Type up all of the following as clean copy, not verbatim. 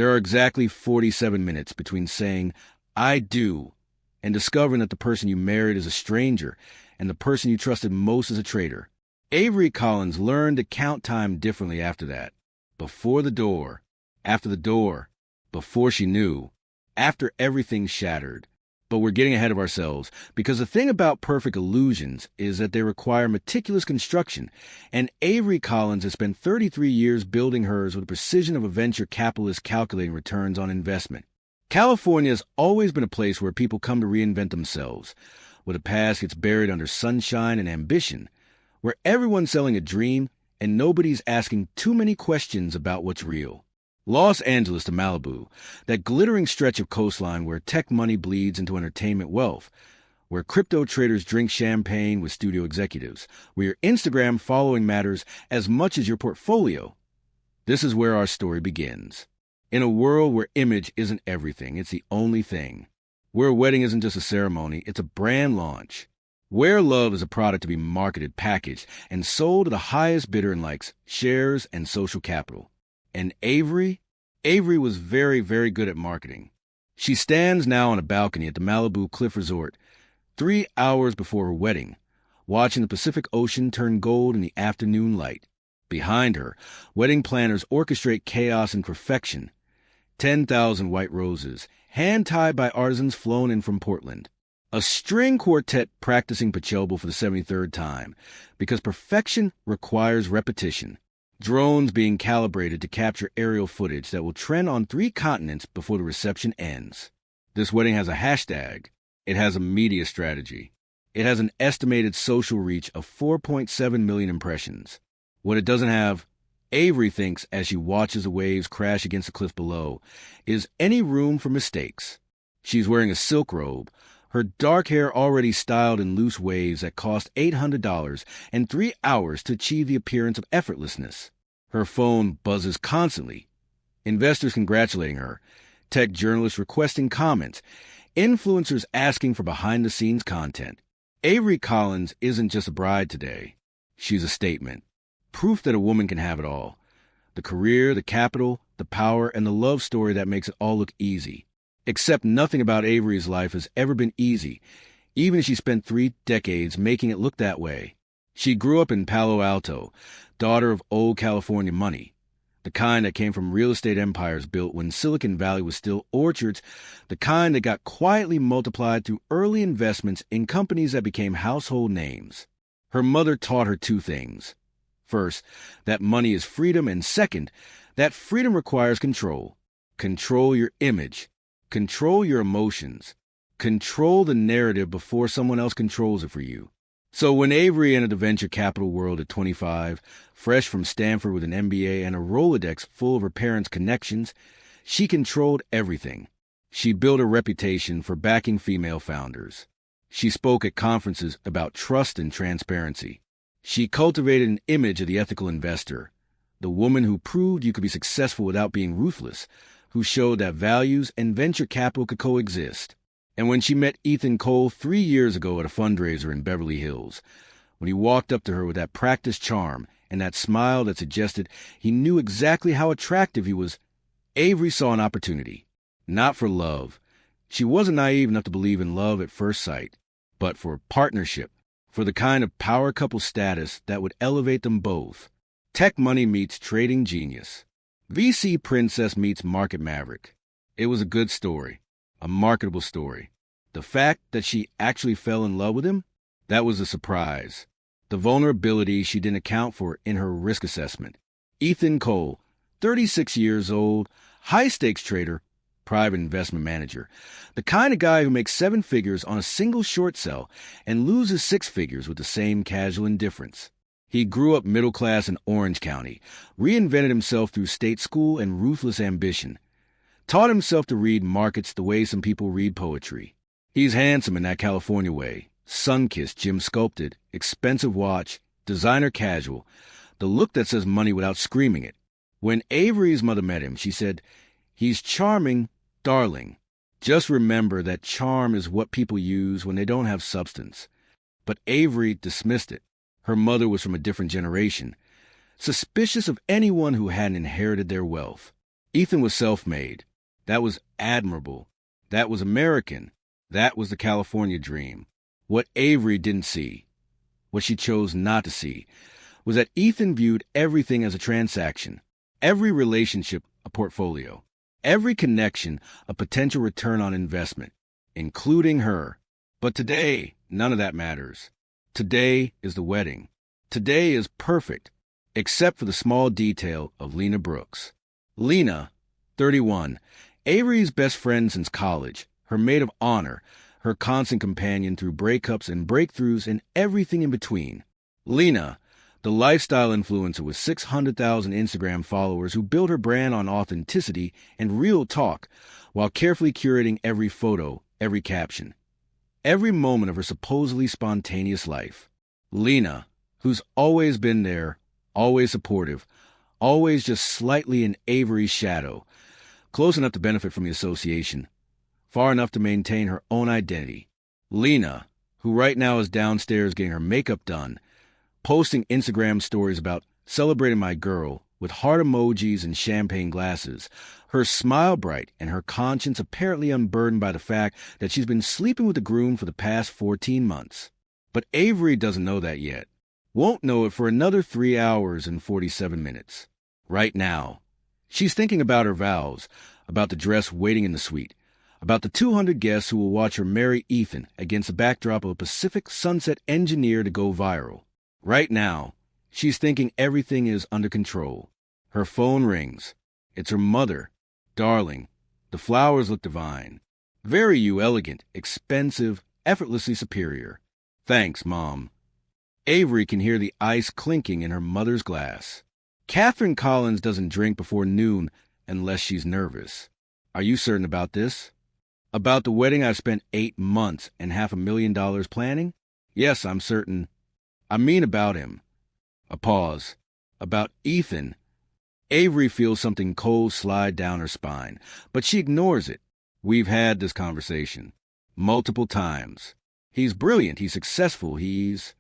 There are exactly 47 minutes between saying, "I do," and discovering that the person you married is a stranger and the person you trusted most is a traitor. Avery Collins learned to count time differently after that. Before the door, after the door, before she knew, after everything shattered. But we're getting ahead of ourselves, because the thing about perfect illusions is that they require meticulous construction, and Avery Collins has spent 33 years building hers with the precision of a venture capitalist calculating returns on investment. California has always been a place where people come to reinvent themselves, where the past gets buried under sunshine and ambition, where everyone's selling a dream and nobody's asking too many questions about what's real. Los Angeles to Malibu, that glittering stretch of coastline where tech money bleeds into entertainment wealth, where crypto traders drink champagne with studio executives, where your Instagram following matters as much as your portfolio. This is where our story begins. In a world where image isn't everything, it's the only thing. Where a wedding isn't just a ceremony, it's a brand launch. Where love is a product to be marketed, packaged, and sold to the highest bidder in likes, shares, and social capital. And Avery was very, very good at marketing. She stands now on a balcony at the Malibu Cliff Resort, 3 hours before her wedding, watching the Pacific Ocean turn gold in the afternoon light. Behind her, wedding planners orchestrate chaos and perfection. 10,000 white roses, hand-tied by artisans flown in from Portland. A string quartet practicing Pachelbel for the 73rd time, because perfection requires repetition. Drones being calibrated to capture aerial footage that will trend on 3 continents before the reception ends. This wedding has a hashtag. It has a media strategy. It has an estimated social reach of 4.7 million impressions. What it doesn't have, Avery thinks as she watches the waves crash against the cliff below, is any room for mistakes. She's wearing a silk robe, her dark hair already styled in loose waves that cost $800 and 3 hours to achieve the appearance of effortlessness. Her phone buzzes constantly. Investors congratulating her, tech journalists requesting comments, influencers asking for behind-the-scenes content. Avery Collins isn't just a bride today. She's a statement. Proof that a woman can have it all. The career, the capital, the power, and the love story that makes it all look easy. Except nothing about Avery's life has ever been easy, even as she spent 3 decades making it look that way. She grew up in Palo Alto, daughter of old California money, the kind that came from real estate empires built when Silicon Valley was still orchards, the kind that got quietly multiplied through early investments in companies that became household names. Her mother taught her 2 things. First, that money is freedom, and second, that freedom requires control. Control your image. Control your emotions. Control the narrative before someone else controls it for you. So when Avery entered the venture capital world at 25, fresh from Stanford with an MBA and a Rolodex full of her parents' connections, she controlled everything. She built a reputation for backing female founders. She spoke at conferences about trust and transparency. She cultivated an image of the ethical investor, the woman who proved you could be successful without being ruthless, who showed that values and venture capital could coexist. And when she met Ethan Cole 3 years ago at a fundraiser in Beverly Hills, when he walked up to her with that practiced charm and that smile that suggested he knew exactly how attractive he was, Avery saw an opportunity. Not for love. She wasn't naive enough to believe in love at first sight, but for partnership, for the kind of power couple status that would elevate them both. Tech money meets trading genius. VC princess meets market maverick. It was a good story, a marketable story. The fact that she actually fell in love with him, that was a surprise. The vulnerability she didn't account for in her risk assessment. Ethan Cole, 36 years old, high-stakes trader, private investment manager. The kind of guy who makes 7 figures on a single short sell and loses 6 figures with the same casual indifference. He grew up middle class in Orange County, reinvented himself through state school and ruthless ambition, taught himself to read markets the way some people read poetry. He's handsome in that California way, sun-kissed, gym-sculpted, expensive watch, designer casual, the look that says money without screaming it. When Avery's mother met him, she said, "He's charming, darling. Just remember that charm is what people use when they don't have substance." But Avery dismissed it. Her mother was from a different generation, suspicious of anyone who hadn't inherited their wealth. Ethan was self-made. That was admirable. That was American. That was the California dream. What Avery didn't see, what she chose not to see, was that Ethan viewed everything as a transaction, every relationship a portfolio, every connection a potential return on investment, including her. But today, none of that matters. Today is the wedding. Today is perfect, except for the small detail of Lena Brooks. Lena, 31, Avery's best friend since college, her maid of honor, her constant companion through breakups and breakthroughs and everything in between. Lena, the lifestyle influencer with 600,000 Instagram followers who built her brand on authenticity and real talk while carefully curating every photo, every caption, every moment of her supposedly spontaneous life. Lena, who's always been there, always supportive, always just slightly in Avery's shadow, close enough to benefit from the association, far enough to maintain her own identity. Lena, who right now is downstairs getting her makeup done, posting Instagram stories about celebrating my girl with heart emojis and champagne glasses, her smile bright and her conscience apparently unburdened by the fact that she's been sleeping with the groom for the past 14 months. But Avery doesn't know that yet. Won't know it for another 3 hours and 47 minutes. Right now, she's thinking about her vows, about the dress waiting in the suite, about the 200 guests who will watch her marry Ethan against the backdrop of a Pacific Sunset engineer to go viral. Right now, she's thinking everything is under control. Her phone rings. It's her mother. Darling, the flowers look divine. Very you elegant, expensive, effortlessly superior. Thanks, Mom. Avery can hear the ice clinking in her mother's glass. Catherine Collins doesn't drink before noon unless she's nervous. Are you certain about this? About the wedding I've spent 8 months and $500,000 planning? Yes, I'm certain. I mean about him. A pause. About Ethan. Avery feels something cold slide down her spine, but she ignores it. We've had this conversation. Multiple times. He's brilliant. He's successful. He's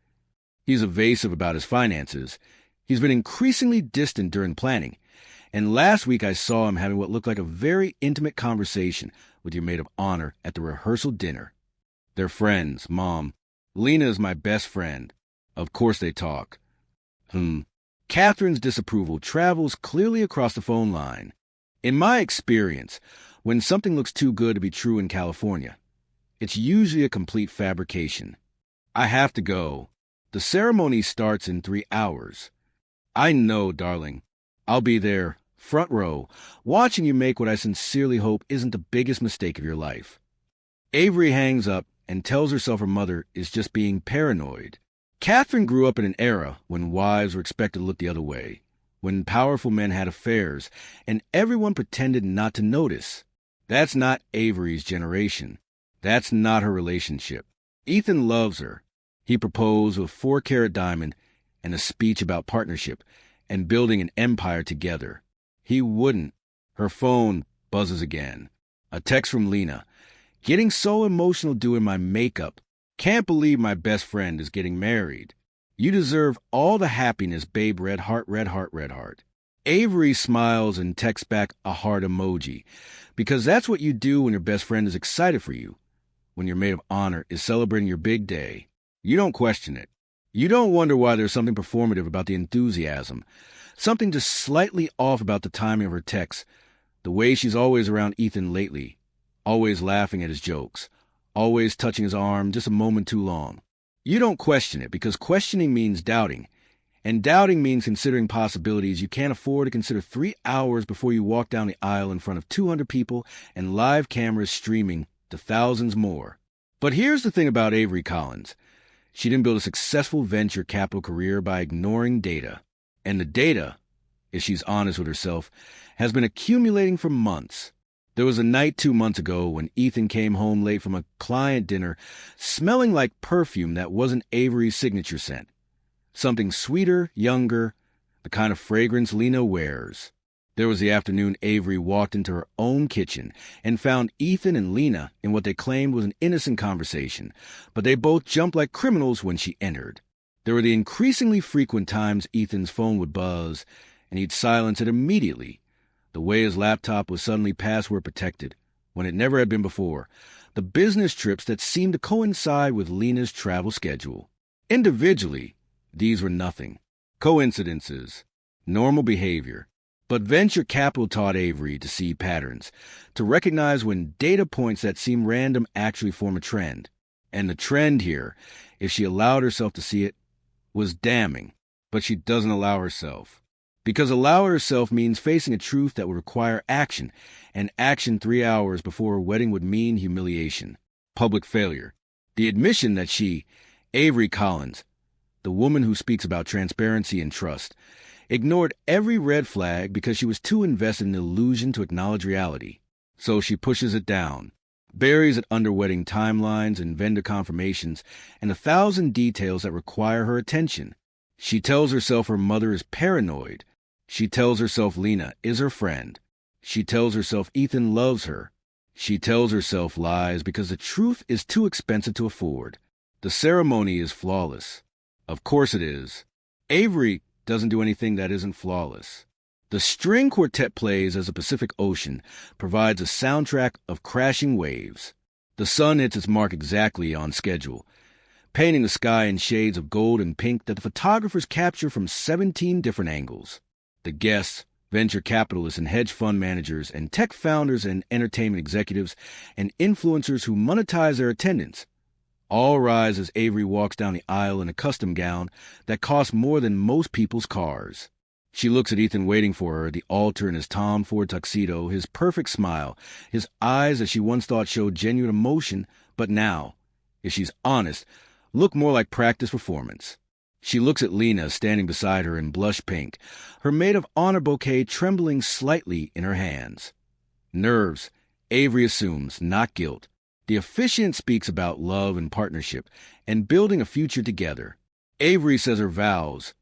evasive about his finances. He's been increasingly distant during planning. And last week I saw him having what looked like a very intimate conversation with your maid of honor at the rehearsal dinner. They're friends, Mom. Lena is my best friend. Of course they talk. Catherine's disapproval travels clearly across the phone line. In my experience, when something looks too good to be true in California, it's usually a complete fabrication. I have to go. The ceremony starts in 3 hours. I know, darling. I'll be there, front row, watching you make what I sincerely hope isn't the biggest mistake of your life. Avery hangs up and tells herself her mother is just being paranoid. Catherine grew up in an era when wives were expected to look the other way, when powerful men had affairs, and everyone pretended not to notice. That's not Avery's generation. That's not her relationship. Ethan loves her. He proposed with 4-carat diamond and a speech about partnership and building an empire together. He wouldn't. Her phone buzzes again. A text from Lena. Getting so emotional doing my makeup. Can't believe my best friend is getting married. You deserve all the happiness, babe. Red heart, red heart, red heart. Avery smiles and texts back a heart emoji, because that's what you do when your best friend is excited for you, when your maid of honor is celebrating your big day. You don't question it. You don't wonder why there's something performative about the enthusiasm, something just slightly off about the timing of her texts, the way she's always around Ethan lately, always laughing at his jokes, always touching his arm just a moment too long. You don't question it because questioning means doubting, and doubting means considering possibilities you can't afford to consider 3 hours before you walk down the aisle in front of 200 people and live cameras streaming to thousands more. But here's the thing about Avery Collins. She didn't build a successful venture capital career by ignoring data. And the data, if she's honest with herself, has been accumulating for months. There was a night 2 months ago when Ethan came home late from a client dinner smelling like perfume that wasn't Avery's signature scent. Something sweeter, younger, the kind of fragrance Lena wears. There was the afternoon Avery walked into her own kitchen and found Ethan and Lena in what they claimed was an innocent conversation, but they both jumped like criminals when she entered. There were the increasingly frequent times Ethan's phone would buzz, and he'd silence it immediately, The way his laptop was suddenly password protected, when it never had been before. The business trips that seemed to coincide with Lena's travel schedule. Individually, these were nothing. Coincidences. Normal behavior. But venture capital taught Avery to see patterns, to recognize when data points that seem random actually form a trend. And the trend here, if she allowed herself to see it, was damning. But she doesn't allow herself. Because allow herself means facing a truth that would require action, and action 3 hours before a wedding would mean humiliation, public failure. The admission that she, Avery Collins, the woman who speaks about transparency and trust, ignored every red flag because she was too invested in the illusion to acknowledge reality. So she pushes it down, buries it under wedding timelines and vendor confirmations and 1,000 details that require her attention. She tells herself her mother is paranoid. She tells herself Lena is her friend. She tells herself Ethan loves her. She tells herself lies because the truth is too expensive to afford. The ceremony is flawless. Of course it is. Avery doesn't do anything that isn't flawless. The string quartet plays as the Pacific Ocean provides a soundtrack of crashing waves. The sun hits its mark exactly on schedule, painting the sky in shades of gold and pink that the photographers capture from 17 different angles. The guests, venture capitalists and hedge fund managers and tech founders and entertainment executives and influencers who monetize their attendance, all rise as Avery walks down the aisle in a custom gown that costs more than most people's cars. She looks at Ethan waiting for her at the altar in his Tom Ford tuxedo, his perfect smile, his eyes that she once thought showed genuine emotion, but now, if she's honest, look more like practice performance. She looks at Lena standing beside her in blush pink, her maid of honor bouquet trembling slightly in her hands. Nerves, Avery assumes, not guilt. The officiant speaks about love and partnership and building a future together. Avery says her vows,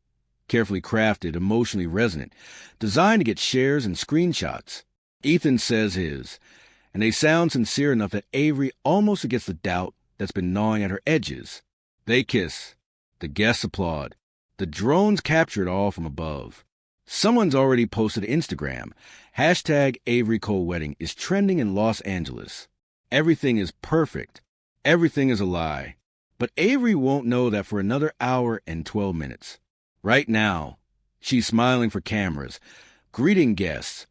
carefully crafted, emotionally resonant, designed to get shares and screenshots. Ethan says his, and they sound sincere enough that Avery almost forgets the doubt that's been gnawing at her edges. They kiss. The guests applaud. The drones capture it all from above. Someone's already posted to Instagram. #AveryColeWedding is trending in Los Angeles. Everything is perfect. Everything is a lie. But Avery won't know that for another hour and 12 minutes. Right now, she's smiling for cameras, greeting guests,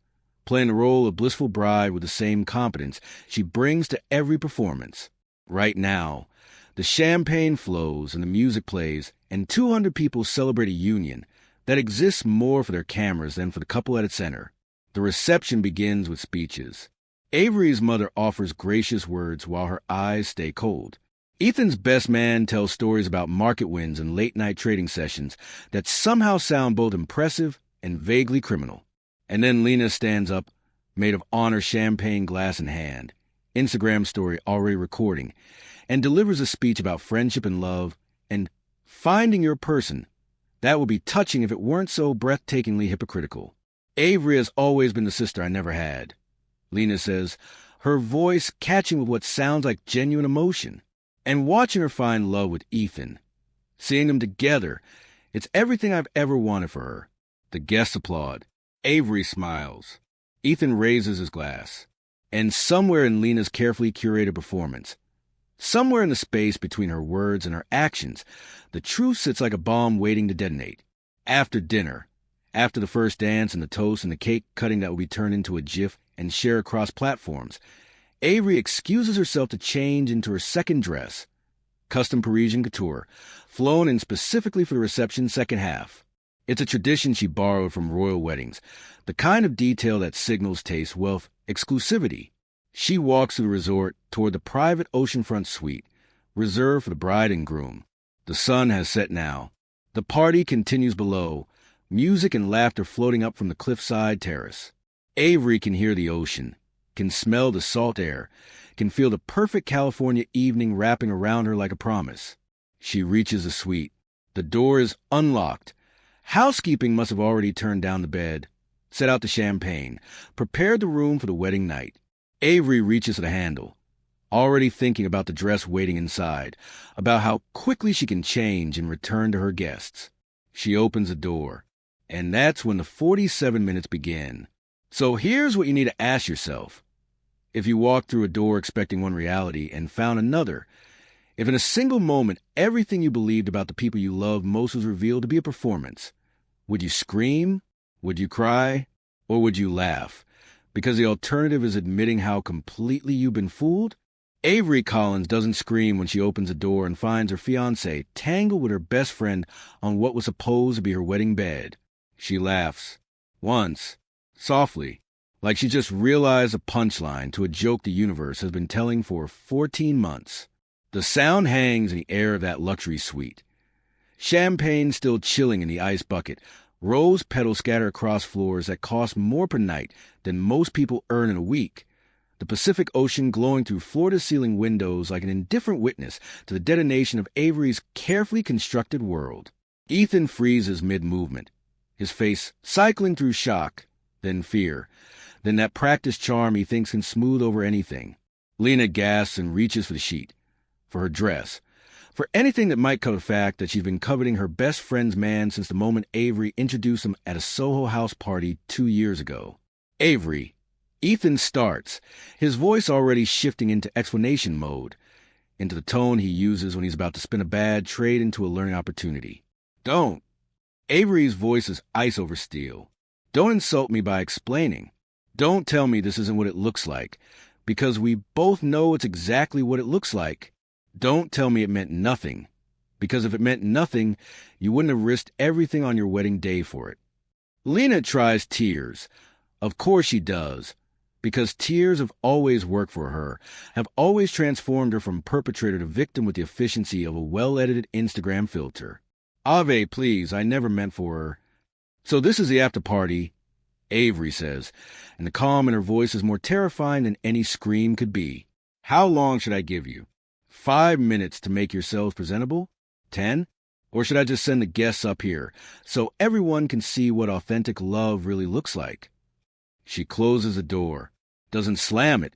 playing the role of blissful bride with the same competence she brings to every performance. Right now, the champagne flows and the music plays, and 200 people celebrate a union that exists more for their cameras than for the couple at its center. The reception begins with speeches. Avery's mother offers gracious words while her eyes stay cold. Ethan's best man tells stories about market wins and late-night trading sessions that somehow sound both impressive and vaguely criminal. And then Lena stands up, maid of honor champagne glass in hand, Instagram story already recording, and delivers a speech about friendship and love and finding your person. That would be touching if it weren't so breathtakingly hypocritical. Avery has always been the sister I never had, Lena says, her voice catching with what sounds like genuine emotion. And watching her find love with Ethan, seeing them together, it's everything I've ever wanted for her. The guests applaud. Avery smiles. Ethan raises his glass. And somewhere in Lena's carefully curated performance, somewhere in the space between her words and her actions, the truth sits like a bomb waiting to detonate. After dinner, after the first dance and the toast and the cake cutting that will be turned into a GIF and shared across platforms, Avery excuses herself to change into her second dress, custom Parisian couture, flown in specifically for the reception's second half. It's a tradition she borrowed from royal weddings, the kind of detail that signals taste, wealth, exclusivity. She walks through the resort toward the private oceanfront suite, reserved for the bride and groom. The sun has set now. The party continues below, music and laughter floating up from the cliffside terrace. Avery can hear the ocean, can smell the salt air, can feel the perfect California evening wrapping around her like a promise. She reaches the suite. The door is unlocked. Housekeeping must have already turned down the bed, set out the champagne, prepared the room for the wedding night. Avery reaches for the handle, already thinking about the dress waiting inside, about how quickly she can change and return to her guests. She opens the door, and that's when the 47 minutes begin. So here's what you need to ask yourself. If you walked through a door expecting one reality and found another, if in a single moment everything you believed about the people you loved most was revealed to be a performance, would you scream? Would you cry? Or would you laugh? Because the alternative is admitting how completely you've been fooled? Avery Collins doesn't scream when she opens a door and finds her fiancé tangled with her best friend on what was supposed to be her wedding bed. She laughs. Once. Softly. Like she just realized a punchline to a joke the universe has been telling for 14 months. The sound hangs in the air of that luxury suite. Champagne still chilling in the ice bucket. Rose petals scatter across floors that cost more per night than most people earn in a week. The Pacific Ocean glowing through floor-to-ceiling windows like an indifferent witness to the detonation of Avery's carefully constructed world. Ethan freezes mid-movement, his face cycling through shock, then fear, then that practiced charm he thinks can smooth over anything. Lena gasps and reaches for the sheet, for her dress, for anything that might cover the fact that she's been coveting her best friend's man since the moment Avery introduced him at a Soho House party 2 years ago. Avery. Ethan starts, his voice already shifting into explanation mode, into the tone he uses when he's about to spin a bad trade into a learning opportunity. Don't. Avery's voice is ice over steel. Don't insult me by explaining. Don't tell me this isn't what it looks like, because we both know it's exactly what it looks like. Don't tell me it meant nothing, because if it meant nothing, you wouldn't have risked everything on your wedding day for it. Lena tries tears. Of course she does, because tears have always worked for her, have always transformed her from perpetrator to victim with the efficiency of a well-edited Instagram filter. Ave, please, I never meant for her. So this is the after party, Avery says, and the calm in her voice is more terrifying than any scream could be. How long should I give you? 5 minutes to make yourselves presentable? 10? Or should I just send the guests up here so everyone can see what authentic love really looks like? She closes the door, doesn't slam it.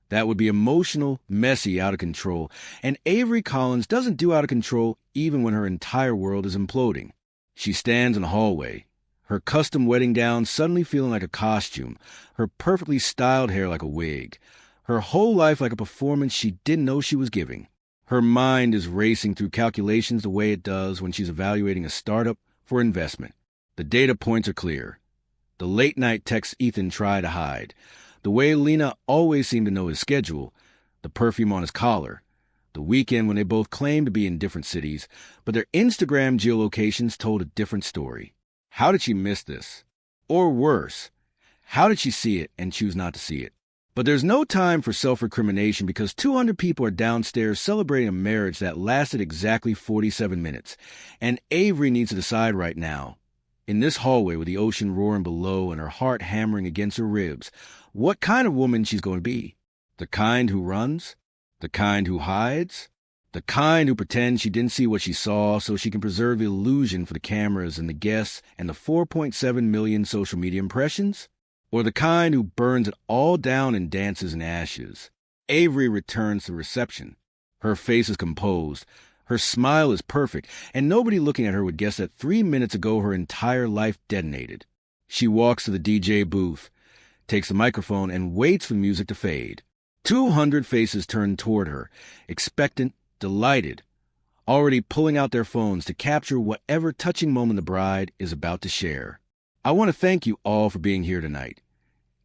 That would be emotional, messy, out of control, and Avery Collins doesn't do out of control even when her entire world is imploding. She stands in the hallway, her custom wedding gown suddenly feeling like a costume, her perfectly styled hair like a wig, her whole life like a performance she didn't know she was giving. Her mind is racing through calculations the way it does when she's evaluating a startup for investment. The data points are clear. The late-night texts Ethan tried to hide, the way Lena always seemed to know his schedule, the perfume on his collar, the weekend when they both claimed to be in different cities, but their Instagram geolocations told a different story. How did she miss this? Or worse, how did she see it and choose not to see it? But there's no time for self-recrimination because 200 people are downstairs celebrating a marriage that lasted exactly 47 minutes, and Avery needs to decide right now, in this hallway with the ocean roaring below and her heart hammering against her ribs, what kind of woman she's going to be. The kind who runs? The kind who hides? The kind who pretends she didn't see what she saw so she can preserve the illusion for the cameras and the guests and the 4.7 million social media impressions? Or the kind who burns it all down and dances in ashes? Avery returns to reception. Her face is composed. Her smile is perfect, and nobody looking at her would guess that 3 minutes ago her entire life detonated. She walks to the DJ booth, takes the microphone, and waits for the music to fade. 200 faces turn toward her, expectant, delighted, already pulling out their phones to capture whatever touching moment the bride is about to share. I want to thank you all for being here tonight.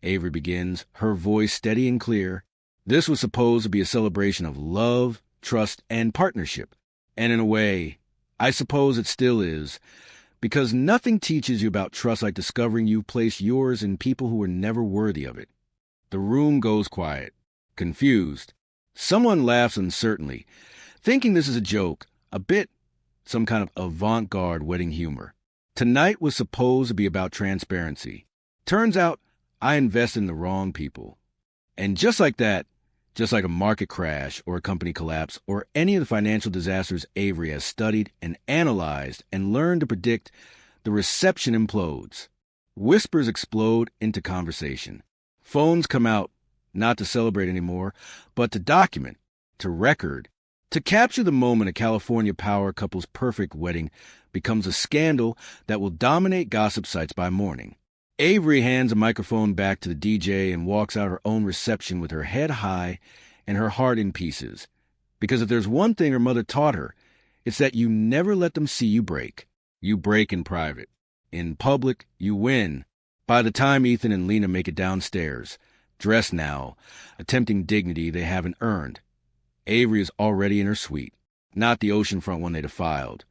Avery begins, her voice steady and clear. This was supposed to be a celebration of love, trust, and partnership. And in a way, I suppose it still is, because nothing teaches you about trust like discovering you placed yours in people who were never worthy of it. The room goes quiet, confused. Someone laughs uncertainly, thinking this is a joke, a bit, some kind of avant-garde wedding humor. Tonight was supposed to be about transparency. Turns out, I invested in the wrong people. And just like that, just like a market crash or a company collapse or any of the financial disasters Avery has studied and analyzed and learned to predict, the reception implodes. Whispers explode into conversation. Phones come out, not to celebrate anymore, but to document, to record, to capture the moment a California power couple's perfect wedding becomes a scandal that will dominate gossip sites by morning. Avery hands a microphone back to the DJ and walks out her own reception with her head high and her heart in pieces. Because if there's one thing her mother taught her, it's that you never let them see you break. You break in private. In public, you win. By the time Ethan and Lena make it downstairs, dressed now, attempting dignity they haven't earned, Avery is already in her suite. Not the oceanfront one they defiled,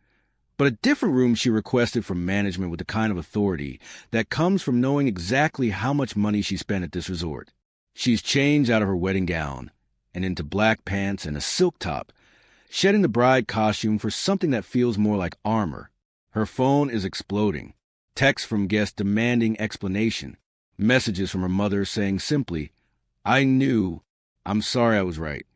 but a different room she requested from management with the kind of authority that comes from knowing exactly how much money she spent at this resort. She's changed out of her wedding gown and into black pants and a silk top, shedding the bride costume for something that feels more like armor. Her phone is exploding. Texts from guests demanding explanation. Messages from her mother saying simply, "I knew. I'm sorry I was right."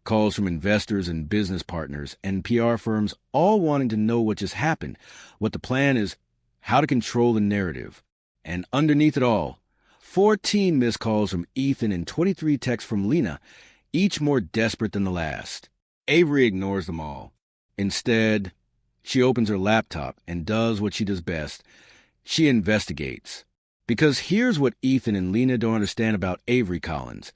Calls from investors and business partners and PR firms all wanting to know what just happened, what the plan is, how to control the narrative. And underneath it all, 14 missed calls from Ethan and 23 texts from Lena, each more desperate than the last. Avery ignores them all. Instead, she opens her laptop and does what she does best. She investigates. Because here's what Ethan and Lena don't understand about Avery Collins.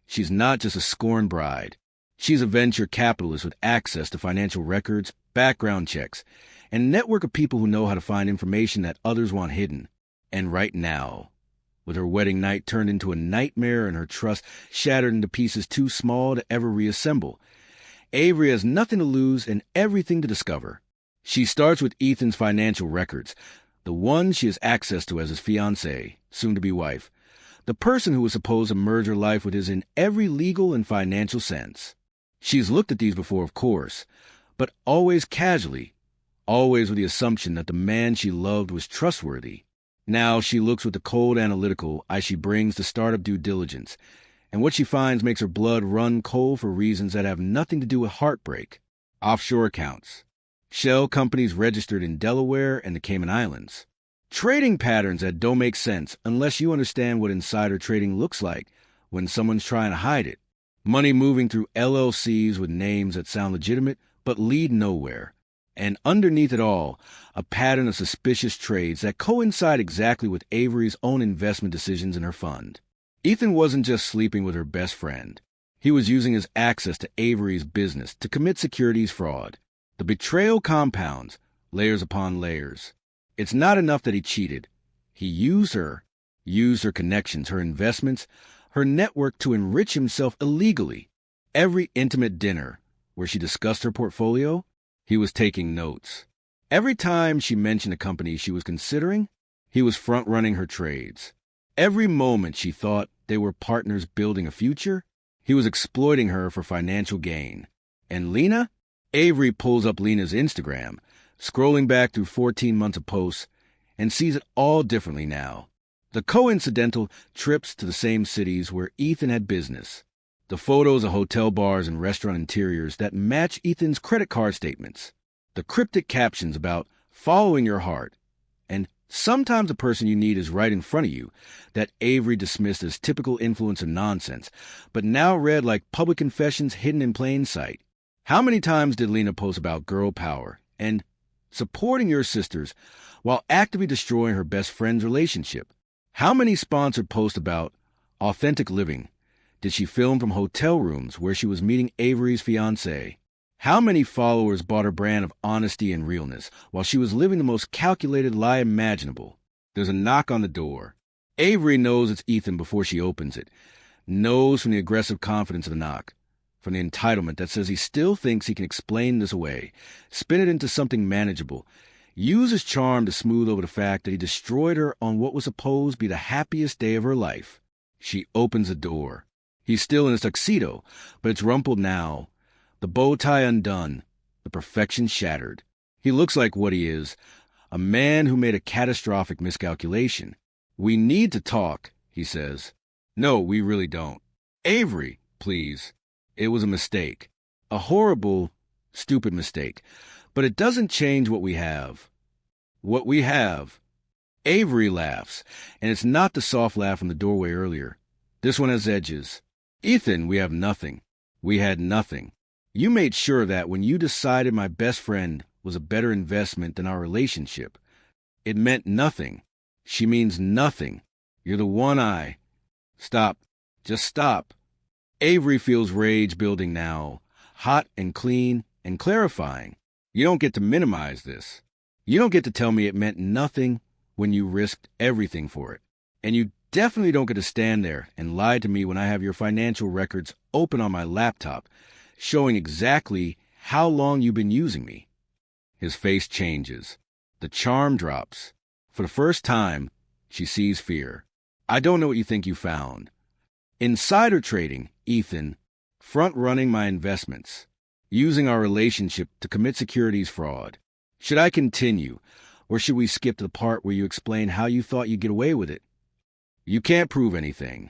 She's not just a scorned bride. She's a venture capitalist with access to financial records, background checks, and a network of people who know how to find information that others want hidden. And right now, with her wedding night turned into a nightmare and her trust shattered into pieces too small to ever reassemble, Avery has nothing to lose and everything to discover. She starts with Ethan's financial records, the one she has access to as his fiancé, soon-to-be wife, the person who was supposed to merge her life with his in every legal and financial sense. She's looked at these before, of course, but always casually, always with the assumption that the man she loved was trustworthy. Now she looks with the cold analytical eye she brings to startup due diligence, and what she finds makes her blood run cold for reasons that have nothing to do with heartbreak. Offshore accounts, shell companies registered in Delaware and the Cayman Islands, trading patterns that don't make sense unless you understand what insider trading looks like when someone's trying to hide it. Money moving through LLCs with names that sound legitimate but lead nowhere. And underneath it all, a pattern of suspicious trades that coincide exactly with Avery's own investment decisions in her fund. Ethan wasn't just sleeping with her best friend. He was using his access to Avery's business to commit securities fraud. The betrayal compounds, layers upon layers. It's not enough that he cheated. He used her connections, her investments, her network to enrich himself illegally. Every intimate dinner where she discussed her portfolio, he was taking notes. Every time she mentioned a company she was considering, he was front-running her trades. Every moment she thought they were partners building a future, he was exploiting her for financial gain. And Lena? Avery pulls up Lena's Instagram, scrolling back through 14 months of posts, and sees it all differently now. The coincidental trips to the same cities where Ethan had business. The photos of hotel bars and restaurant interiors that match Ethan's credit card statements. The cryptic captions about following your heart and sometimes the person you need is right in front of you that Avery dismissed as typical influencer nonsense, but now read like public confessions hidden in plain sight. How many times did Lena post about girl power and supporting your sisters while actively destroying her best friend's relationship? How many sponsored posts about authentic living did she film from hotel rooms where she was meeting Avery's fiancé? How many followers bought her brand of honesty and realness while she was living the most calculated lie imaginable? There's a knock on the door. Avery knows it's Ethan before she opens it, knows from the aggressive confidence of the knock, from the entitlement that says he still thinks he can explain this away, spin it into something manageable, use his charm to smooth over the fact that he destroyed her on what was supposed to be the happiest day of her life. She opens the door. He's still in his tuxedo, but it's rumpled now, the bow tie undone, the perfection shattered. He looks like what he is, a man who made a catastrophic miscalculation. "We need to talk," he says. "No, we really don't." "Avery, please. It was a mistake. A horrible, stupid mistake. But it doesn't change what we have." "What we have?" Avery laughs, and it's not the soft laugh from the doorway earlier. This one has edges. "Ethan, we have nothing. We had nothing. You made sure that when you decided my best friend was a better investment than our relationship. It meant nothing. She means nothing. You're the one I... Stop. Just stop. Avery feels rage building now, hot and clean and clarifying. You don't get to minimize this. You don't get to tell me it meant nothing when you risked everything for it. And you definitely don't get to stand there and lie to me when I have your financial records open on my laptop, showing exactly how long you've been using me. His face changes. The charm drops. For the first time, she sees fear. I don't know what you think you found. Insider trading, Ethan, front-running my investments, using our relationship to commit securities fraud. Should I continue, or should we skip to the part where you explain how you thought you'd get away with it? You can't prove anything.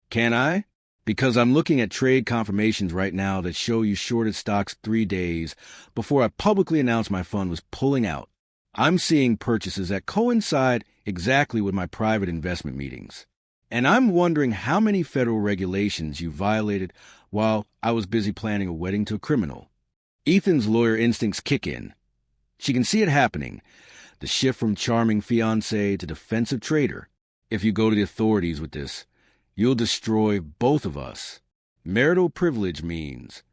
Can I? Because I'm looking at trade confirmations right now that show you shorted stocks 3 days before I publicly announced my fund was pulling out. I'm seeing purchases that coincide exactly with my private investment meetings. And I'm wondering how many federal regulations you violated while I was busy planning a wedding to a criminal. Ethan's lawyer instincts kick in. She can see it happening. The shift from charming fiancé to defensive traitor. If you go to the authorities with this, you'll destroy both of us. Marital privilege means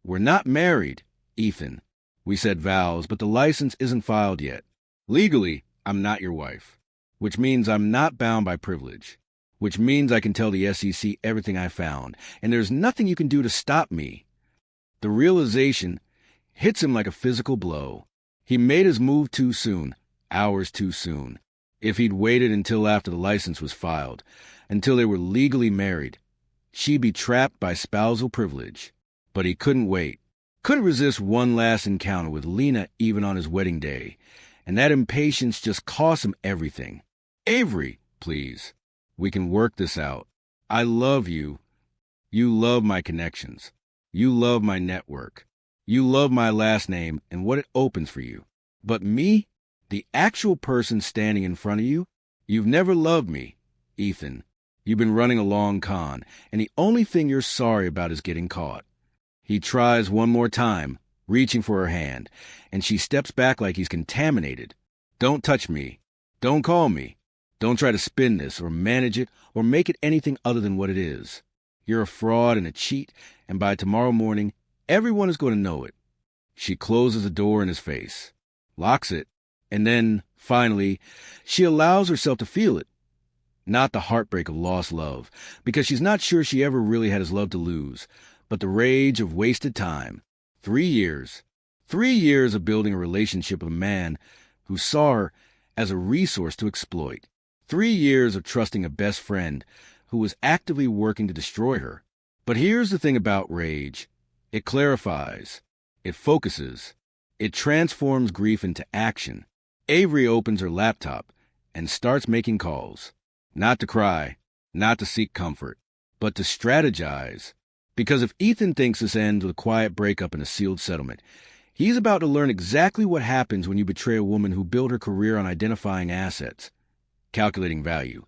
we're not married, Ethan. We said vows, but the license isn't filed yet. Legally, I'm not your wife, which means I'm not bound by privilege, which means I can tell the SEC everything I found, and there's nothing you can do to stop me. The realization hits him like a physical blow. He made his move too soon, hours too soon. If he'd waited until after the license was filed, until they were legally married, she'd be trapped by spousal privilege. But he couldn't wait. Couldn't resist one last encounter with Lena even on his wedding day, and that impatience just cost him everything. Avery, please. We can work this out. I love you. You love my connections. You love my network. You love my last name and what it opens for you. But me, the actual person standing in front of you, you've never loved me, Ethan. You've been running a long con, and the only thing you're sorry about is getting caught. He tries one more time, reaching for her hand, and she steps back like he's contaminated. Don't touch me. Don't call me. Don't try to spin this or manage it or make it anything other than what it is. You're a fraud and a cheat, and by tomorrow morning, everyone is going to know it. She closes the door in his face, locks it, and then, finally, she allows herself to feel it. Not the heartbreak of lost love, because she's not sure she ever really had his love to lose, but the rage of wasted time. 3 years. 3 years of building a relationship with a man who saw her as a resource to exploit. 3 years of trusting a best friend who was actively working to destroy her. But here's the thing about rage. It clarifies. It focuses. It transforms grief into action. Avery opens her laptop and starts making calls. Not to cry, not to seek comfort, but to strategize. Because if Ethan thinks this ends with a quiet breakup and a sealed settlement, he's about to learn exactly what happens when you betray a woman who built her career on identifying assets, calculating value,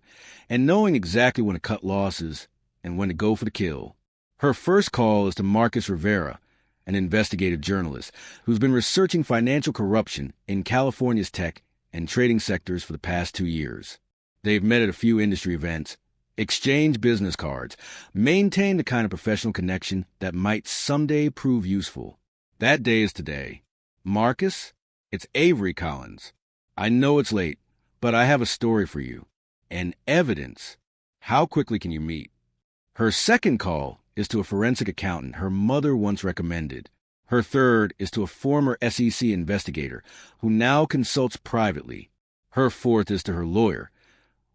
and knowing exactly when to cut losses and when to go for the kill. Her first call is to Marcus Rivera, an investigative journalist who's been researching financial corruption in California's tech and trading sectors for the past 2 years. They've met at a few industry events, exchanged business cards, maintained the kind of professional connection that might someday prove useful. That day is today. Marcus, it's Avery Collins. I know it's late, but I have a story for you. And evidence. How quickly can you meet? Her second call is to a forensic accountant her mother once recommended. Her third is to a former SEC investigator who now consults privately. Her fourth is to her lawyer,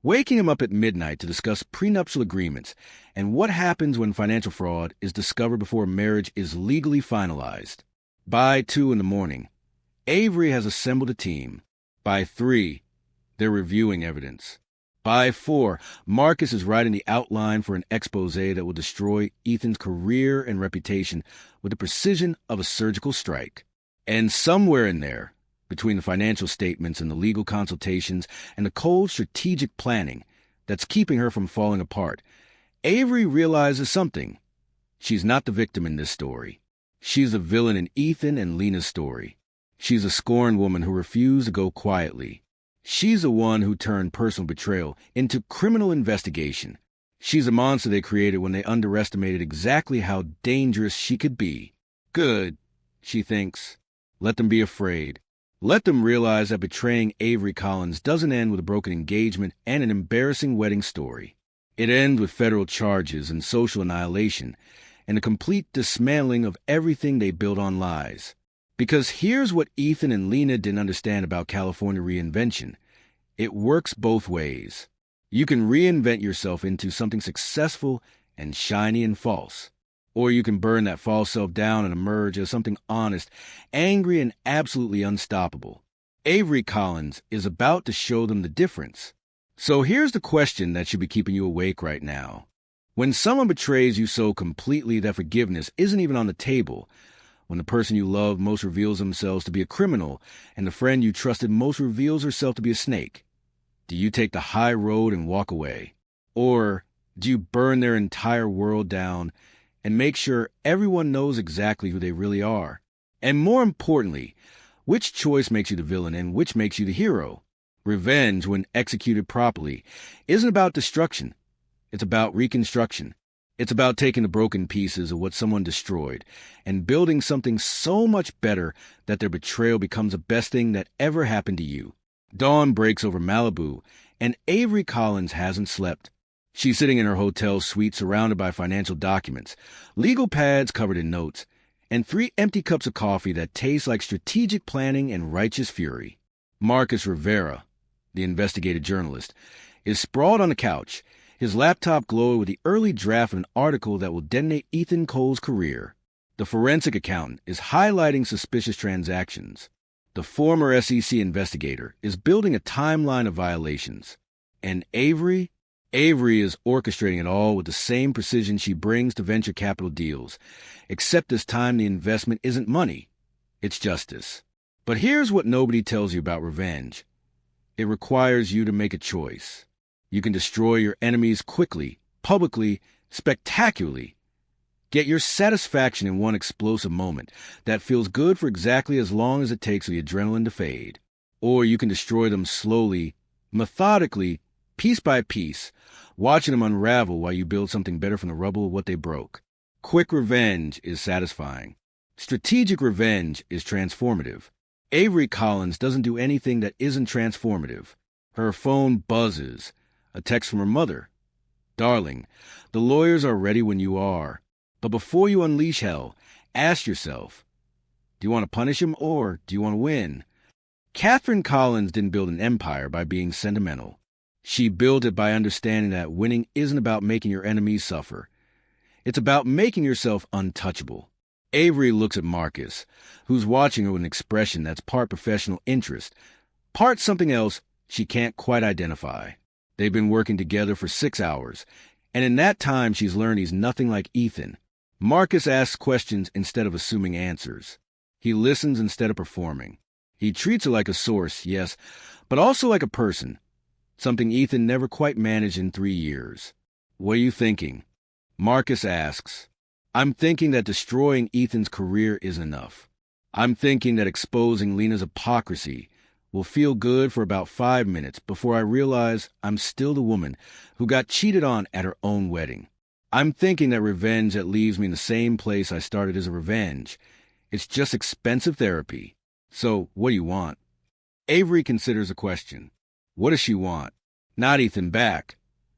waking him up at midnight to discuss prenuptial agreements and what happens when financial fraud is discovered before marriage is legally finalized. By 2 a.m, Avery has assembled a team. By 3, they're reviewing evidence. By 4, Marcus is writing the outline for an expose that will destroy Ethan's career and reputation with the precision of a surgical strike. And somewhere in there, between the financial statements and the legal consultations and the cold strategic planning that's keeping her from falling apart, Avery realizes something. She's not the victim in this story. She's the villain in Ethan and Lena's story. She's a scorned woman who refused to go quietly. She's the one who turned personal betrayal into criminal investigation. She's a monster they created when they underestimated exactly how dangerous she could be. Good, she thinks. Let them be afraid. Let them realize that betraying Avery Collins doesn't end with a broken engagement and an embarrassing wedding story. It ends with federal charges and social annihilation, and a complete dismantling of everything they built on lies. Because here's what Ethan and Lena didn't understand about California reinvention. It works both ways. You can reinvent yourself into something successful and shiny and false. Or you can burn that false self down and emerge as something honest, angry, and absolutely unstoppable. Avery Collins is about to show them the difference. So here's the question that should be keeping you awake right now. When someone betrays you so completely that forgiveness isn't even on the table, when the person you love most reveals themselves to be a criminal and the friend you trusted most reveals herself to be a snake, do you take the high road and walk away? Or do you burn their entire world down and make sure everyone knows exactly who they really are? And more importantly, which choice makes you the villain and which makes you the hero? Revenge, when executed properly, isn't about destruction. It's about reconstruction. It's about taking the broken pieces of what someone destroyed and building something so much better that their betrayal becomes the best thing that ever happened to you. Dawn breaks over Malibu, and Avery Collins hasn't slept. She's sitting in her hotel suite surrounded by financial documents, legal pads covered in notes, and 3 empty cups of coffee that taste like strategic planning and righteous fury. Marcus Rivera, the investigative journalist, is sprawled on the couch, his laptop glowing with the early draft of an article that will detonate Ethan Cole's career. The forensic accountant is highlighting suspicious transactions. The former SEC investigator is building a timeline of violations. And Avery is orchestrating it all with the same precision she brings to venture capital deals, except this time the investment isn't money, it's justice. But here's what nobody tells you about revenge. It requires you to make a choice. You can destroy your enemies quickly, publicly, spectacularly. Get your satisfaction in one explosive moment that feels good for exactly as long as it takes for the adrenaline to fade. Or you can destroy them slowly, methodically, piece by piece, watching them unravel while you build something better from the rubble of what they broke. Quick revenge is satisfying. Strategic revenge is transformative. Avery Collins doesn't do anything that isn't transformative. Her phone buzzes. A text from her mother. Darling, the lawyers are ready when you are. But before you unleash hell, ask yourself, do you want to punish him or do you want to win? Catherine Collins didn't build an empire by being sentimental. She built it by understanding that winning isn't about making your enemies suffer. It's about making yourself untouchable. Avery looks at Marcus, who's watching her with an expression that's part professional interest, part something else she can't quite identify. They've been working together for 6 hours, and in that time she's learned he's nothing like Ethan. Marcus asks questions instead of assuming answers. He listens instead of performing. He treats her like a source, yes, but also like a person, something Ethan never quite managed in 3 years. What are you thinking? Marcus asks. I'm thinking that destroying Ethan's career isn't enough. I'm thinking that exposing Lena's hypocrisy will feel good for about 5 minutes before I realize I'm still the woman who got cheated on at her own wedding. I'm thinking that revenge that leaves me in the same place I started is a revenge. It's just expensive therapy. So, what do you want? Avery considers a question. What does she want? Not Ethan back.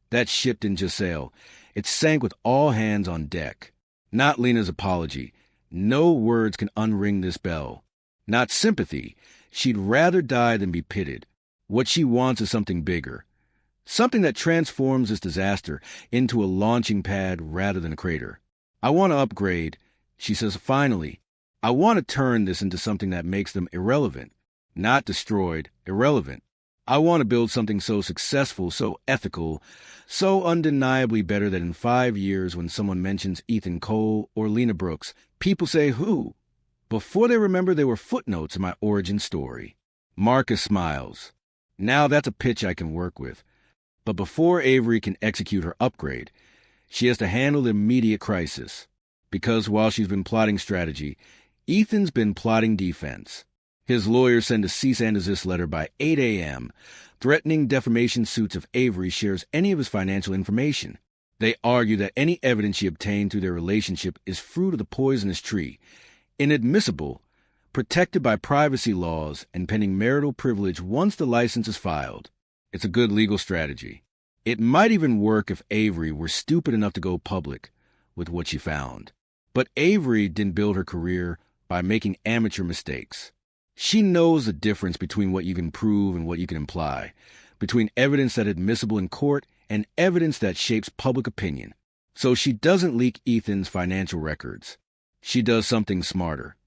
That ship didn't just sail. It sank with all hands on deck. Not Lena's apology. No words can unring this bell. Not sympathy. She'd rather die than be pitied. What she wants is something bigger. Something that transforms this disaster into a launching pad rather than a crater. I want to upgrade, she says finally. I want to turn this into something that makes them irrelevant. Not destroyed, irrelevant. I want to build something so successful, so ethical, so undeniably better that in 5 years when someone mentions Ethan Cole or Lena Brooks, people say who? Before they remember they were footnotes in my origin story. Marcus smiles. Now that's a pitch I can work with. But before Avery can execute her upgrade, she has to handle the immediate crisis. Because while she's been plotting strategy, Ethan's been plotting defense. His lawyers send a cease and desist letter by 8 a.m., threatening defamation suits if Avery shares any of his financial information. They argue that any evidence she obtained through their relationship is fruit of the poisonous tree, inadmissible, protected by privacy laws, and pending marital privilege once the license is filed. It's a good legal strategy. It might even work if Avery were stupid enough to go public with what she found. But Avery didn't build her career by making amateur mistakes. She knows the difference between what you can prove and what you can imply, between evidence that's admissible in court and evidence that shapes public opinion. So she doesn't leak Ethan's financial records. She does something smarter.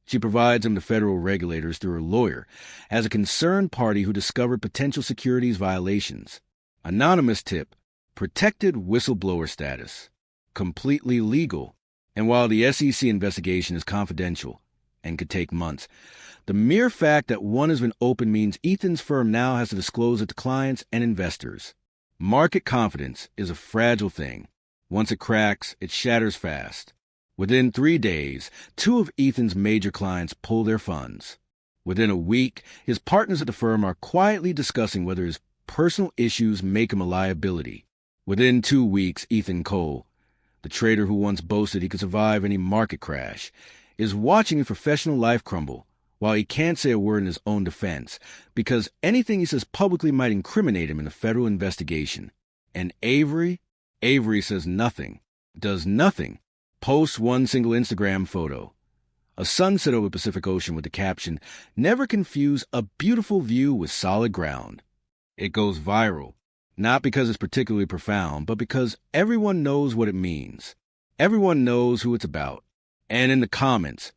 She provides them to federal regulators through her lawyer as a concerned party who discovered potential securities violations. Anonymous tip, protected whistleblower status, completely legal. And while the SEC investigation is confidential and could take months, the mere fact that one has been open means Ethan's firm now has to disclose it to clients and investors. Market confidence is a fragile thing. Once it cracks, it shatters fast. Within 3 days, 2 of Ethan's major clients pull their funds. Within a week, his partners at the firm are quietly discussing whether his personal issues make him a liability. Within 2 weeks, Ethan Cole, the trader who once boasted he could survive any market crash, is watching his professional life crumble, while he can't say a word in his own defense, because anything he says publicly might incriminate him in a federal investigation. And Avery says nothing, does nothing, posts one single Instagram photo. A sunset over the Pacific Ocean with the caption, "Never confuse a beautiful view with solid ground." It goes viral, not because it's particularly profound, but because everyone knows what it means. Everyone knows who it's about. And in the comments,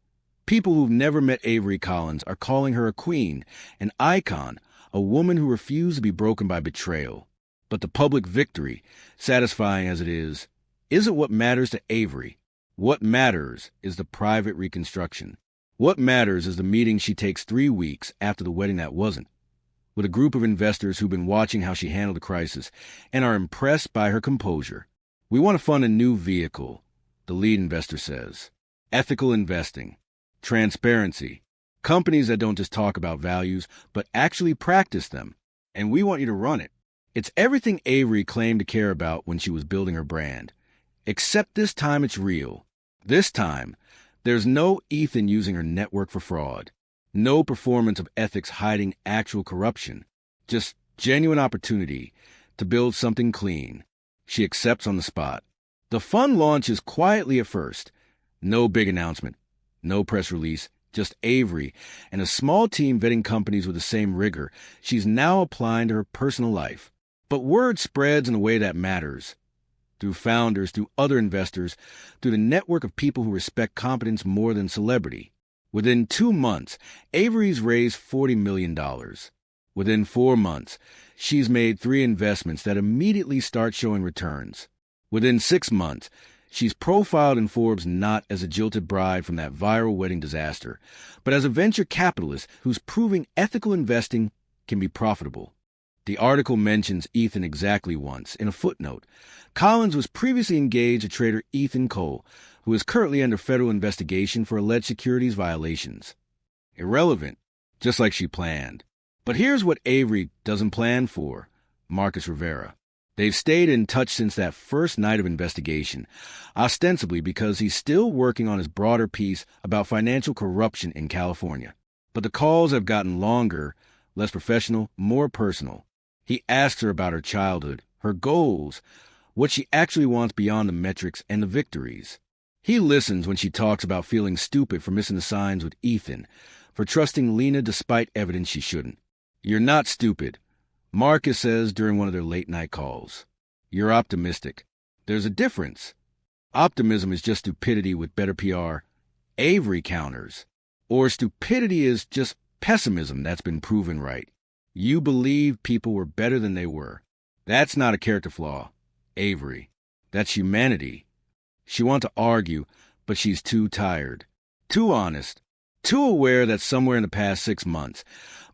people who've never met Avery Collins are calling her a queen, an icon, a woman who refused to be broken by betrayal. But the public victory, satisfying as it is, isn't what matters to Avery. What matters is the private reconstruction. What matters is the meeting she takes 3 weeks after the wedding that wasn't, with a group of investors who've been watching how she handled the crisis and are impressed by her composure. "We want to fund a new vehicle," the lead investor says. "Ethical investing. Transparency. Companies that don't just talk about values, but actually practice them. And we want you to run it." It's everything Avery claimed to care about when she was building her brand. Except this time it's real. This time, there's no Ethan using her network for fraud. No performance of ethics hiding actual corruption. Just genuine opportunity to build something clean. She accepts on the spot. The fund launches quietly at first. No big announcement. No press release, just Avery and a small team vetting companies with the same rigor she's now applying to her personal life. But word spreads in a way that matters. Through founders, through other investors, through the network of people who respect competence more than celebrity. Within 2 months, Avery's raised $40 million. Within 4 months, she's made 3 investments that immediately start showing returns. Within 6 months, she's profiled in Forbes not as a jilted bride from that viral wedding disaster, but as a venture capitalist who's proving ethical investing can be profitable. The article mentions Ethan exactly once, in a footnote. Collins was previously engaged to trader Ethan Cole, who is currently under federal investigation for alleged securities violations. Irrelevant, just like she planned. But here's what Avery doesn't plan for: Marcus Rivera. They've stayed in touch since that first night of investigation, ostensibly because he's still working on his broader piece about financial corruption in California. But the calls have gotten longer, less professional, more personal. He asks her about her childhood, her goals, what she actually wants beyond the metrics and the victories. He listens when she talks about feeling stupid for missing the signs with Ethan, for trusting Lena despite evidence she shouldn't. "You're not stupid," Marcus says during one of their late-night calls. "You're optimistic. There's a difference. Optimism is just stupidity with better PR. Avery counters. Or stupidity is just pessimism that's been proven right. You believe people were better than they were. That's not a character flaw, Avery. That's humanity. She wants to argue, but she's too tired, too honest, too aware that somewhere in the past 6 months,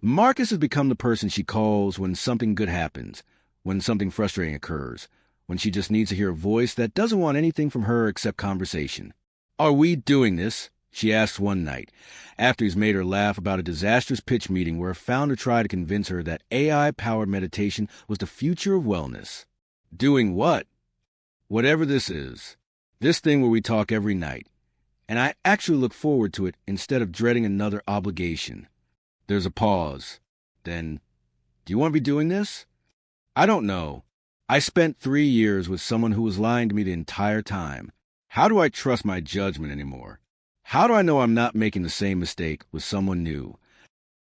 Marcus has become the person she calls when something good happens, when something frustrating occurs, when she just needs to hear a voice that doesn't want anything from her except conversation. "Are we doing this?" She asks one night, after he's made her laugh about a disastrous pitch meeting where a founder tried to convince her that AI-powered meditation was the future of wellness. Doing what? Whatever this is. This thing where we talk every night. And I actually look forward to it instead of dreading another obligation. There's a pause. Then, do you want to be doing this? I don't know. I spent 3 years with someone who was lying to me the entire time. How do I trust my judgment anymore? How do I know I'm not making the same mistake with someone new?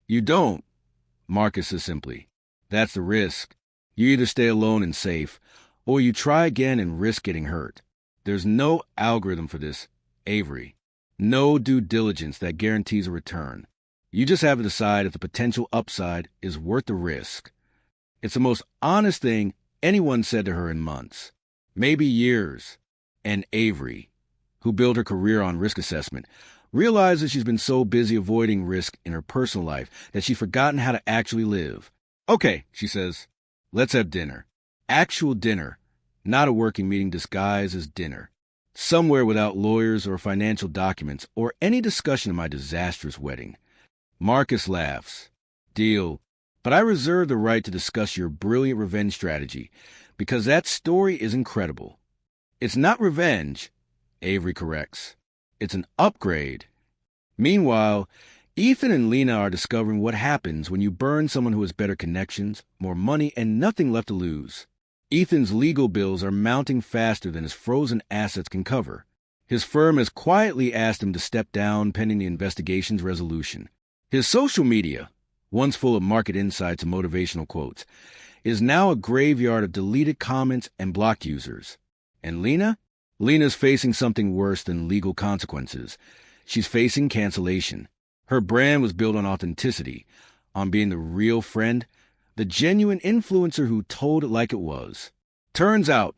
You don't, Marcus says simply. That's the risk. You either stay alone and safe, or you try again and risk getting hurt. There's no algorithm for this, Avery. No due diligence that guarantees a return. You just have to decide if the potential upside is worth the risk. It's the most honest thing anyone said to her in months, maybe years. And Avery, who built her career on risk assessment, realizes she's been so busy avoiding risk in her personal life that she's forgotten how to actually live. Okay, she says, let's have dinner. Actual dinner, not a working meeting disguised as dinner. Somewhere without lawyers or financial documents or any discussion of my disastrous wedding. Marcus laughs. Deal. But I reserve the right to discuss your brilliant revenge strategy, because that story is incredible. It's not revenge, Avery corrects. It's an upgrade. Meanwhile, Ethan and Lena are discovering what happens when you burn someone who has better connections, more money, and nothing left to lose. Ethan's legal bills are mounting faster than his frozen assets can cover. His firm has quietly asked him to step down pending the investigation's resolution. His social media, once full of market insights and motivational quotes, is now a graveyard of deleted comments and blocked users. And Lena? Lena's facing something worse than legal consequences. She's facing cancellation. Her brand was built on authenticity, on being the real friend, the genuine influencer who told it like it was. Turns out,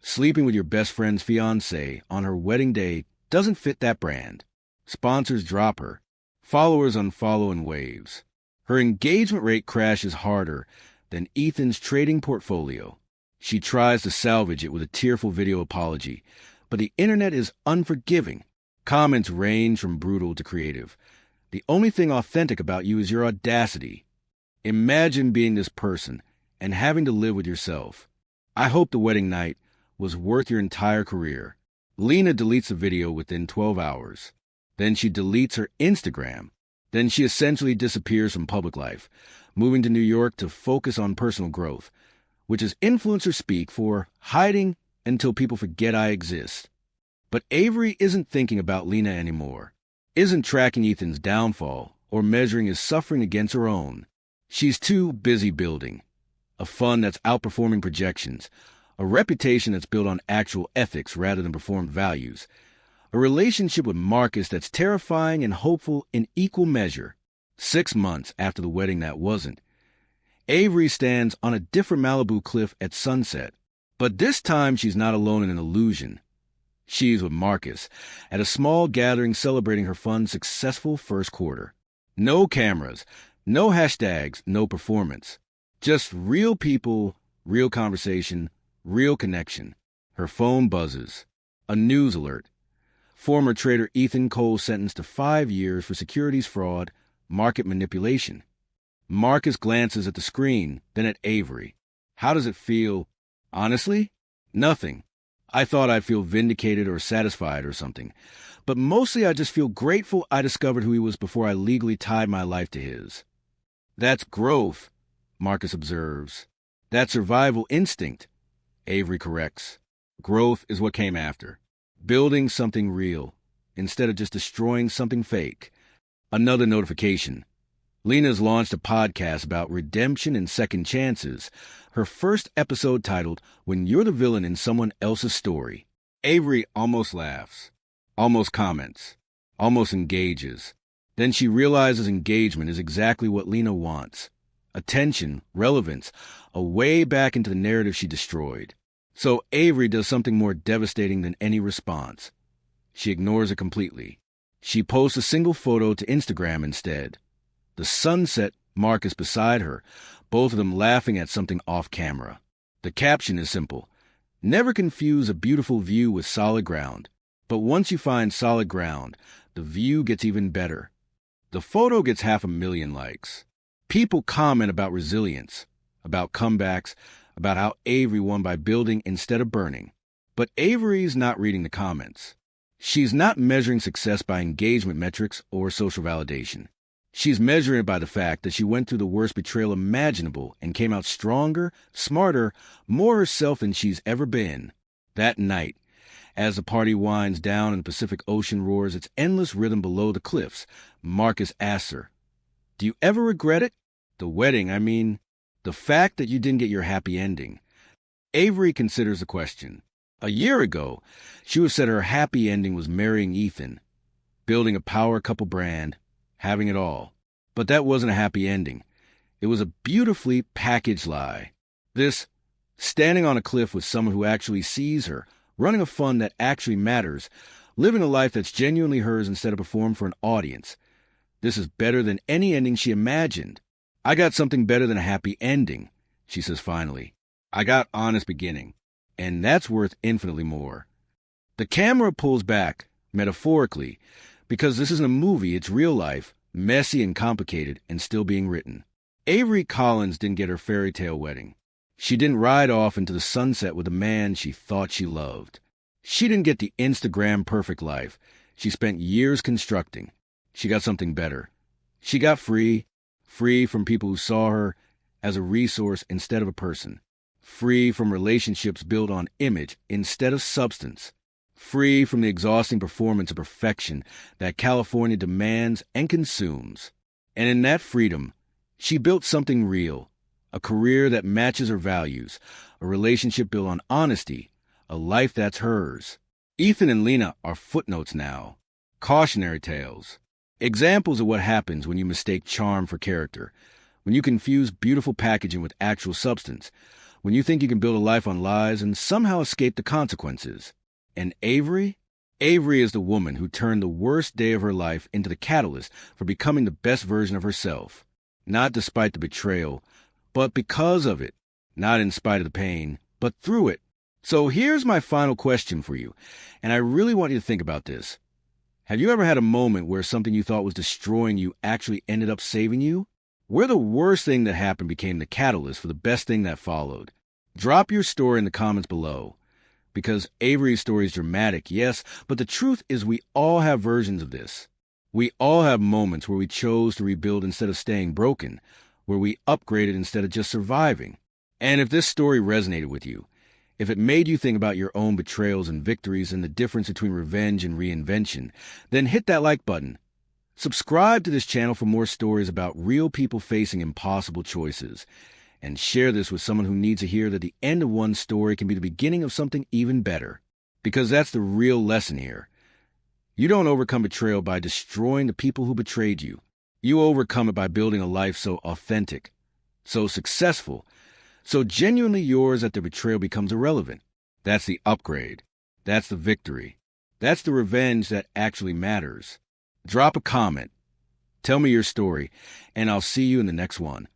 sleeping with your best friend's fiancé on her wedding day doesn't fit that brand. Sponsors drop her. Followers unfollow in waves. Her engagement rate crashes harder than Ethan's trading portfolio. She tries to salvage it with a tearful video apology, but the internet is unforgiving. Comments range from brutal to creative. The only thing authentic about you is your audacity. Imagine being this person and having to live with yourself. I hope the wedding night was worth your entire career. Lena deletes the video within 12 hours. Then she deletes her Instagram. Then she essentially disappears from public life, moving to New York to focus on personal growth, which is influencer speak for hiding until people forget I exist. But Avery isn't thinking about Lena anymore, isn't tracking Ethan's downfall or measuring his suffering against her own. She's too busy building a fund that's outperforming projections, a reputation that's built on actual ethics rather than performed values, a relationship with Marcus that's terrifying and hopeful in equal measure. 6 months after the wedding that wasn't, Avery stands on a different Malibu cliff at sunset. But this time she's not alone in an illusion. She's with Marcus at a small gathering celebrating her fund's successful first quarter. No cameras, no hashtags, no performance. Just real people, real conversation, real connection. Her phone buzzes. A news alert. Former trader Ethan Cole sentenced to 5 years for securities fraud, market manipulation. Marcus glances at the screen, then at Avery. How does it feel? Honestly? Nothing. I thought I'd feel vindicated or satisfied or something. But mostly I just feel grateful I discovered who he was before I legally tied my life to his. That's growth, Marcus observes. That's survival instinct, Avery corrects. Growth is what came after. Building something real, instead of just destroying something fake. Another notification. Lena's launched a podcast about redemption and second chances, her first episode titled, When You're the Villain in Someone Else's Story. Avery almost laughs, almost comments, almost engages. Then she realizes engagement is exactly what Lena wants. Attention, relevance, a way back into the narrative she destroyed. So Avery does something more devastating than any response. She ignores it completely. She posts a single photo to Instagram instead. The sunset, Marcus beside her, both of them laughing at something off camera. The caption is simple. Never confuse a beautiful view with solid ground. But once you find solid ground, the view gets even better. The photo gets 500,000 likes. People comment about resilience, about comebacks, about how Avery won by building instead of burning. But Avery's not reading the comments. She's not measuring success by engagement metrics or social validation. She's measuring it by the fact that she went through the worst betrayal imaginable and came out stronger, smarter, more herself than she's ever been. That night, as the party winds down and the Pacific Ocean roars its endless rhythm below the cliffs, Marcus asks her, "Do you ever regret it? The wedding, I mean. The fact that you didn't get your happy ending." Avery considers the question. A year ago, she would have said her happy ending was marrying Ethan, building a power couple brand, having it all. But that wasn't a happy ending. It was a beautifully packaged lie. This, standing on a cliff with someone who actually sees her, running a fund that actually matters, living a life that's genuinely hers instead of performed for an audience. This is better than any ending she imagined. "I got something better than a happy ending," she says finally. "I got honest beginning. And that's worth infinitely more." The camera pulls back, metaphorically, because this isn't a movie, it's real life, messy and complicated, and still being written. Avery Collins didn't get her fairy tale wedding. She didn't ride off into the sunset with a man she thought she loved. She didn't get the Instagram perfect life she spent years constructing. She got something better. She got free from people who saw her as a resource instead of a person. Free from relationships built on image instead of substance. Free from the exhausting performance of perfection that California demands and consumes. And in that freedom, she built something real, a career that matches her values, a relationship built on honesty, a life that's hers. Ethan and Lena are footnotes now, cautionary tales, examples of what happens when you mistake charm for character, when you confuse beautiful packaging with actual substance, when you think you can build a life on lies and somehow escape the consequences. And Avery? Avery is the woman who turned the worst day of her life into the catalyst for becoming the best version of herself. Not despite the betrayal, but because of it. Not in spite of the pain, but through it. So here's my final question for you, and I really want you to think about this. Have you ever had a moment where something you thought was destroying you actually ended up saving you? Where the worst thing that happened became the catalyst for the best thing that followed? Drop your story in the comments below. Because Avery's story is dramatic, yes, but the truth is we all have versions of this. We all have moments where we chose to rebuild instead of staying broken, where we upgraded instead of just surviving. And if this story resonated with you, if it made you think about your own betrayals and victories and the difference between revenge and reinvention, then hit that like button. Subscribe to this channel for more stories about real people facing impossible choices. And share this with someone who needs to hear that the end of one story can be the beginning of something even better. Because that's the real lesson here. You don't overcome betrayal by destroying the people who betrayed you. You overcome it by building a life so authentic, so successful, so genuinely yours that the betrayal becomes irrelevant. That's the upgrade. That's the victory. That's the revenge that actually matters. Drop a comment. Tell me your story, and I'll see you in the next one.